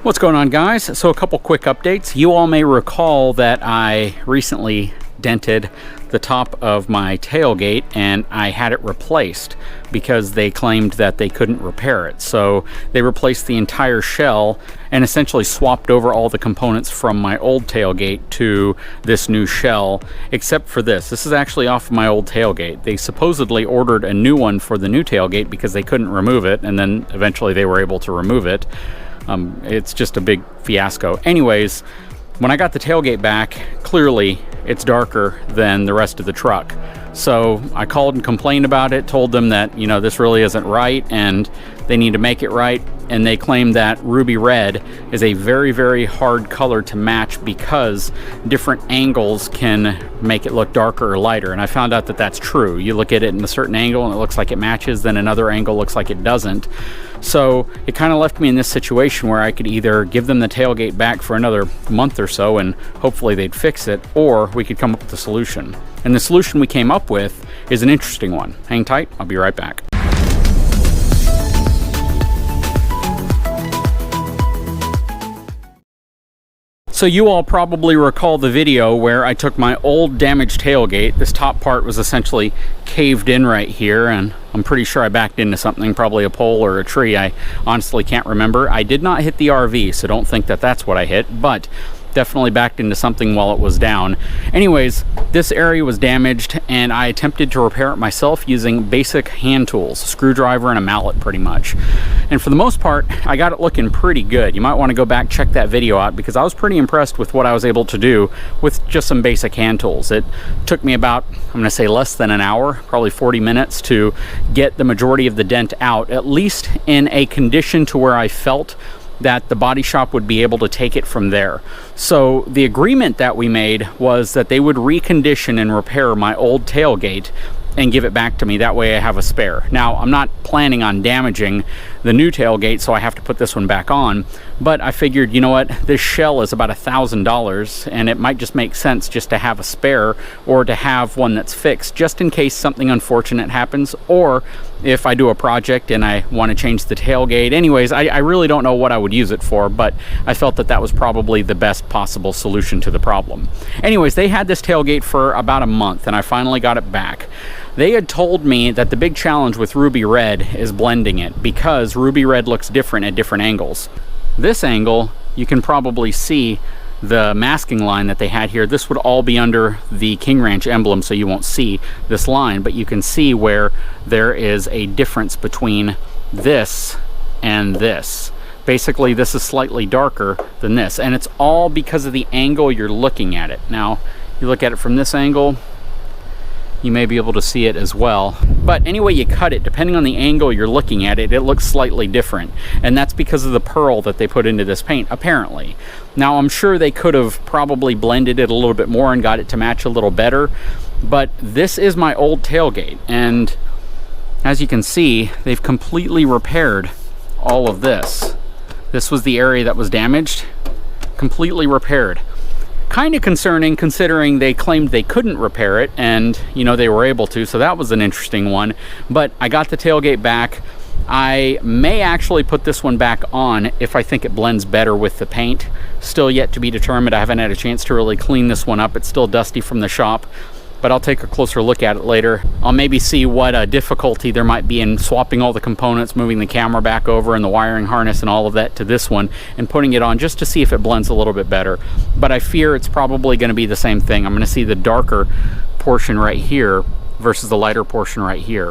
What's going on, guys? So a couple quick updates. You all may recall that I recently dented the top of my tailgate and I had it replaced because they claimed that they couldn't repair it. So they replaced the entire shell and essentially swapped over all the components from my old tailgate to this new shell, except for this. This is actually off of my old tailgate. They supposedly ordered a new one for the new tailgate because they couldn't remove it, and then eventually they were able to remove it. It's just a big fiasco. Anyways, when I got the tailgate back, clearly it's darker than the rest of the truck. So I called and complained about it, told them that, you know, this really isn't right and they need to make it right. And they claim that ruby red is a very, very hard color to match because different angles can make it look darker or lighter. And I found out that that's true. You look at it in a certain angle and it looks like it matches, then another angle looks like it doesn't. So it kind of left me in this situation where I could either give them the tailgate back for another month or so and hopefully they'd fix it, or we could come up with a solution. And the solution we came up with is an interesting one. Hang tight, I'll be right back. So you all probably recall the video where I took my old damaged tailgate. This top part was essentially caved in right here, and I'm pretty sure I backed into something, probably a pole or a tree. I honestly can't remember. I did not hit the RV, so don't think that that's what I hit, but definitely backed into something while it was down. Anyways, this area was damaged and I attempted to repair it myself using basic hand tools, a screwdriver and a mallet pretty much. And for the most part, I got it looking pretty good. You might want to go back, check that video out, because I was pretty impressed with what I was able to do with just some basic hand tools. It took me about, I'm going to say less than an hour, probably 40 minutes to get the majority of the dent out, at least in a condition to where I felt that the body shop would be able to take it from there. So the agreement that we made was that they would recondition and repair my old tailgate and give it back to me. That way I have a spare. Now, I'm not planning on damaging the new tailgate, so I have to put this one back on, but I figured, you know what, this shell is about $1,000 and it might just make sense just to have a spare or to have one that's fixed just in case something unfortunate happens, or if I do a project and I want to change the tailgate. Anyways, I really don't know what I would use it for, but I felt that that was probably the best possible solution to the problem. Anyways, they had this tailgate for about a month and I finally got it back. They had told me that the big challenge with ruby red is blending it, because ruby red looks different at different angles. This angle, you can probably see the masking line that they had here. This would all be under the King Ranch emblem, so you won't see this line, but you can see where there is a difference between this and this. Basically, this is slightly darker than this, and it's all because of the angle you're looking at it. Now, you look at it from this angle, you may be able to see it as well. But anyway you cut it, depending on the angle you're looking at it, it looks slightly different. And that's because of the pearl that they put into this paint, apparently. Now, I'm sure they could have probably blended it a little bit more and got it to match a little better, but this is my old tailgate. And as you can see, they've completely repaired all of this. This was the area that was damaged, completely repaired. Kind of concerning considering they claimed they couldn't repair it and, you know, they were able to, so that was an interesting one. But I got the tailgate back. I may actually put this one back on if I think it blends better with the paint. Still yet to be determined. I haven't had a chance to really clean this one up. It's still dusty from the shop, but I'll take a closer look at it later. I'll maybe see what difficulty there might be in swapping all the components, moving the camera back over and the wiring harness and all of that to this one and putting it on just to see if it blends a little bit better. But I fear it's probably going to be the same thing. I'm going to see the darker portion right here versus the lighter portion right here.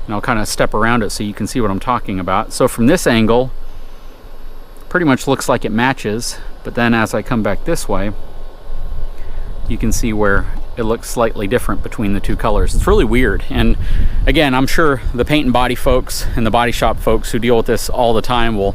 And I'll kind of step around it so you can see what I'm talking about. So from this angle, pretty much looks like it matches, but then as I come back this way, you can see where it looks slightly different between the two colors. It's really weird. And again, I'm sure the paint and body folks and the body shop folks who deal with this all the time will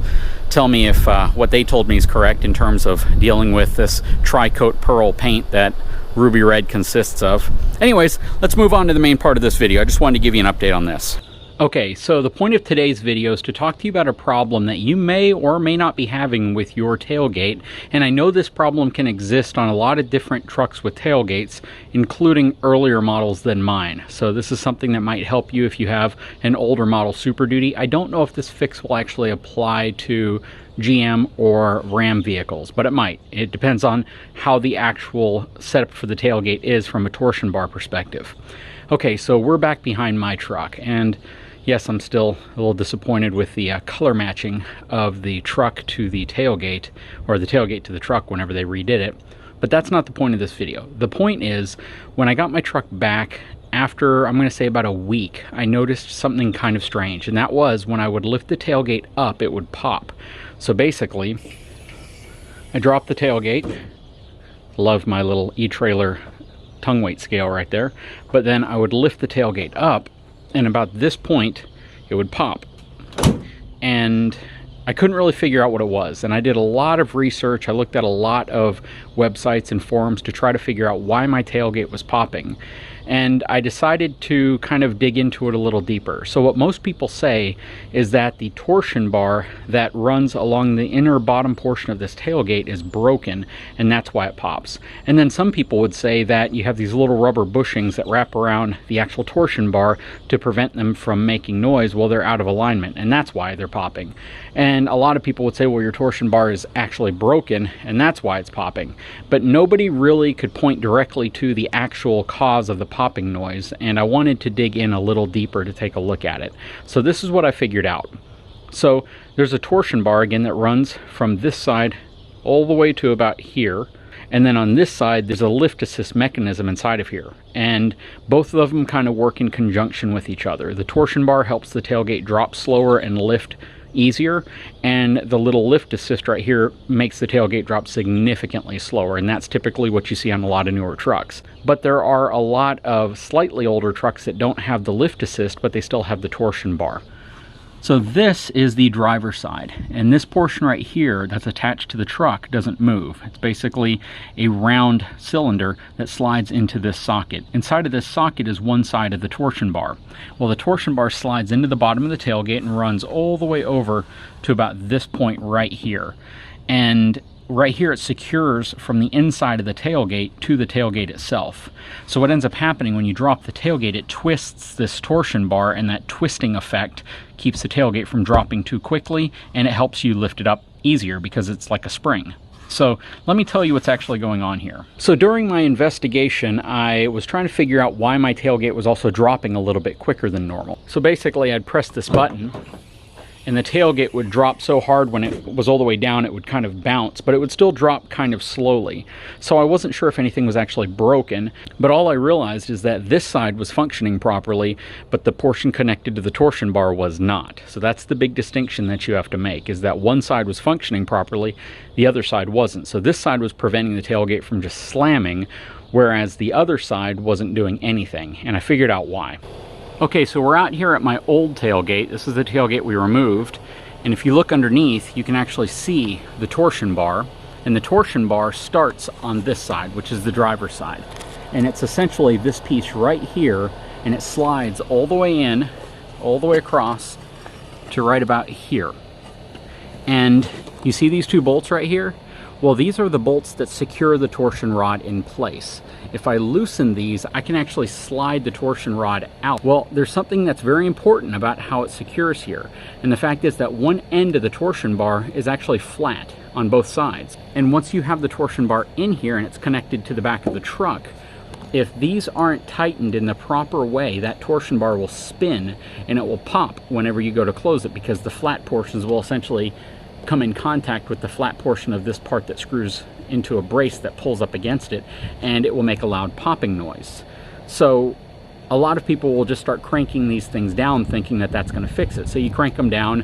tell me if what they told me is correct in terms of dealing with this tri-coat pearl paint that ruby red consists of. Anyways, let's move on to the main part of this video. I just wanted to give you an update on this. Okay, so the point of today's video is to talk to you about a problem that you may or may not be having with your tailgate, and I know this problem can exist on a lot of different trucks with tailgates, including earlier models than mine. So this is something that might help you if you have an older model Super Duty. I don't know if this fix will actually apply to GM or Ram vehicles, but it might. It depends on how the actual setup for the tailgate is from a torsion bar perspective. Okay, so we're back behind my truck, and yes, I'm still a little disappointed with the color matching of the truck to the tailgate, or the tailgate to the truck whenever they redid it. But that's not the point of this video. The point is, when I got my truck back, after, I'm going to say about a week, I noticed something kind of strange, and that was when I would lift the tailgate up, it would pop. So basically, I dropped the tailgate. Love my little etrailer tongue weight scale right there. But then I would lift the tailgate up, and about this point, it would pop. And I couldn't really figure out what it was, and I did a lot of research. I looked at a lot of websites and forums to try to figure out why my tailgate was popping. And I decided to kind of dig into it a little deeper. So what most people say is that the torsion bar that runs along the inner bottom portion of this tailgate is broken, and that's why it pops. And then some people would say that you have these little rubber bushings that wrap around the actual torsion bar to prevent them from making noise while they're out of alignment, and that's why they're popping. And a lot of people would say, well, your torsion bar is actually broken, and that's why it's popping. But nobody really could point directly to the actual cause of the popping noise, and I wanted to dig in a little deeper to take a look at it. So this is what I figured out. So there's a torsion bar again that runs from this side all the way to about here, and then on this side there's a lift assist mechanism inside of here, and both of them kind of work in conjunction with each other. The torsion bar helps the tailgate drop slower and lift easier, and the little lift assist right here makes the tailgate drop significantly slower, and that's typically what you see on a lot of newer trucks. But there are a lot of slightly older trucks that don't have the lift assist, but they still have the torsion bar. So this is the driver's side, and this portion right here that's attached to the truck doesn't move. It's basically a round cylinder that slides into this socket. Inside of this socket is one side of the torsion bar. Well, the torsion bar slides into the bottom of the tailgate and runs all the way over to about this point right here. And right here it secures from the inside of the tailgate to the tailgate itself. So what ends up happening when you drop the tailgate, it twists this torsion bar, and that twisting effect keeps the tailgate from dropping too quickly, and it helps you lift it up easier because it's like a spring. So let me tell you what's actually going on here. So during my investigation, I was trying to figure out why my tailgate was also dropping a little bit quicker than normal. So basically I'd press this button, and the tailgate would drop so hard when it was all the way down it would kind of bounce, but it would still drop kind of slowly. So I wasn't sure if anything was actually broken, but all I realized is that this side was functioning properly, but the portion connected to the torsion bar was not. So that's the big distinction that you have to make, is that one side was functioning properly, the other side wasn't. So this side was preventing the tailgate from just slamming, whereas the other side wasn't doing anything, and I figured out why. Okay, so we're out here at my old tailgate. This is the tailgate we removed, and if you look underneath, you can actually see the torsion bar, and the torsion bar starts on this side, which is the driver's side. And it's essentially this piece right here, and it slides all the way in, all the way across to right about here. And you see these two bolts right here? Well, these are the bolts that secure the torsion rod in place. If I loosen these, I can actually slide the torsion rod out. Well, there's something that's very important about how it secures here. And the fact is that one end of the torsion bar is actually flat on both sides. And once you have the torsion bar in here and it's connected to the back of the truck, if these aren't tightened in the proper way, that torsion bar will spin and it will pop whenever you go to close it, because the flat portions will essentially come in contact with the flat portion of this part that screws into a brace that pulls up against it, and it will make a loud popping noise. So a lot of people will just start cranking these things down thinking that that's going to fix it. So you crank them down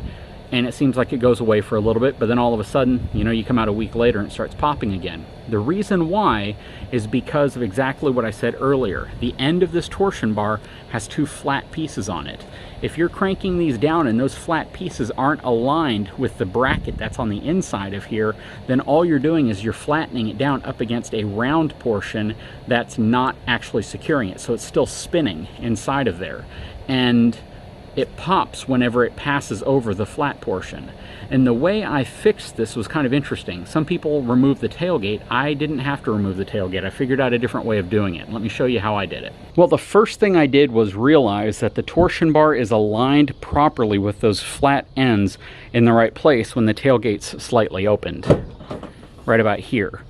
and it seems like it goes away for a little bit, but then all of a sudden, you know, you come out a week later and it starts popping again. The reason why is because of exactly what I said earlier. The end of this torsion bar has two flat pieces on it. If you're cranking these down and those flat pieces aren't aligned with the bracket that's on the inside of here, then all you're doing is you're flattening it down up against a round portion that's not actually securing it. So it's still spinning inside of there. And it pops whenever it passes over the flat portion. And the way I fixed this was kind of interesting. Some people remove the tailgate. I didn't have to remove the tailgate. I figured out a different way of doing it. Let me show you how I did it. Well, the first thing I did was realize that the torsion bar is aligned properly with those flat ends in the right place when the tailgate's slightly opened, right about here.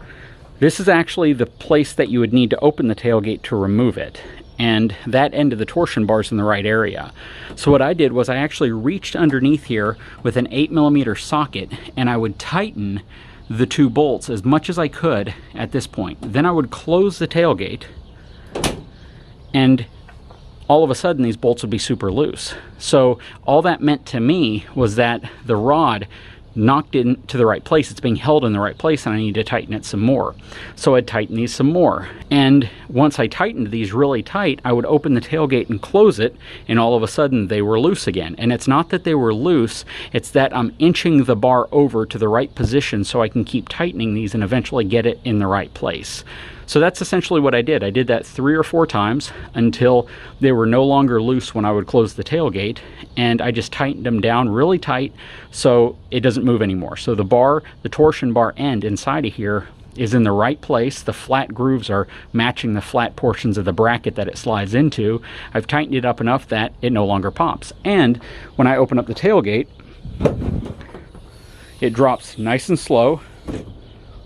This is actually the place that you would need to open the tailgate to remove it. And that end of the torsion bar is in the right area. So what I did was I actually reached underneath here with an 8mm socket, and I would tighten the two bolts as much as I could at this point. Then I would close the tailgate, and all of a sudden these bolts would be super loose. So all that meant to me was that the rod knocked into the right place. It's being held in the right place, and I need to tighten it some more. So I'd tighten these some more. And once I tightened these really tight, I would open the tailgate and close it, and all of a sudden they were loose again. And it's not that they were loose, it's that I'm inching the bar over to the right position so I can keep tightening these and eventually get it in the right place. So that's essentially what I did. I did that 3 or 4 times until they were no longer loose when I would close the tailgate, and I just tightened them down really tight so it doesn't move anymore. So the bar, the torsion bar end inside of here is in the right place. The flat grooves are matching the flat portions of the bracket that it slides into. I've tightened it up enough that it no longer pops. And when I open up the tailgate, it drops nice and slow,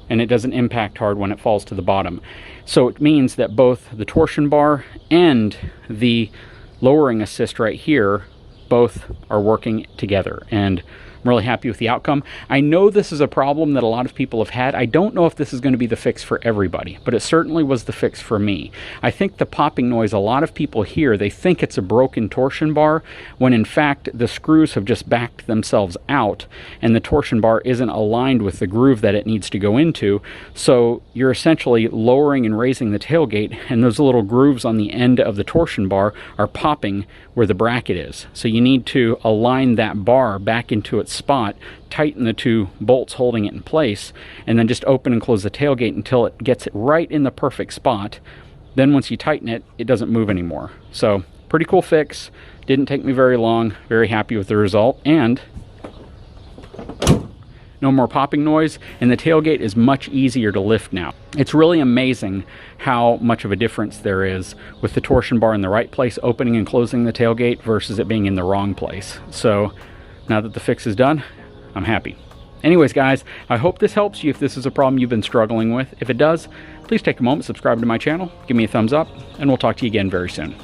and it doesn't impact hard when it falls to the bottom. So it means that both the torsion bar and the lowering assist right here both are working together, and I'm really happy with the outcome. I know this is a problem that a lot of people have had. I don't know if this is going to be the fix for everybody, but it certainly was the fix for me. I think the popping noise a lot of people hear, they think it's a broken torsion bar, when in fact the screws have just backed themselves out and the torsion bar isn't aligned with the groove that it needs to go into. So you're essentially lowering and raising the tailgate, and those little grooves on the end of the torsion bar are popping where the bracket is. So you need to align that bar back into its spot, tighten the two bolts holding it in place, and then just open and close the tailgate until it gets it right in the perfect spot. Then once you tighten it, it doesn't move anymore. So pretty cool fix. Didn't take me very long. Very happy with the result, and no more popping noise, and the tailgate is much easier to lift now. It's really amazing how much of a difference there is with the torsion bar in the right place, opening and closing the tailgate, versus it being in the wrong place. So now that the fix is done, I'm happy. Anyways, guys, I hope this helps you if this is a problem you've been struggling with. If it does, please take a moment, subscribe to my channel, give me a thumbs up, and we'll talk to you again very soon.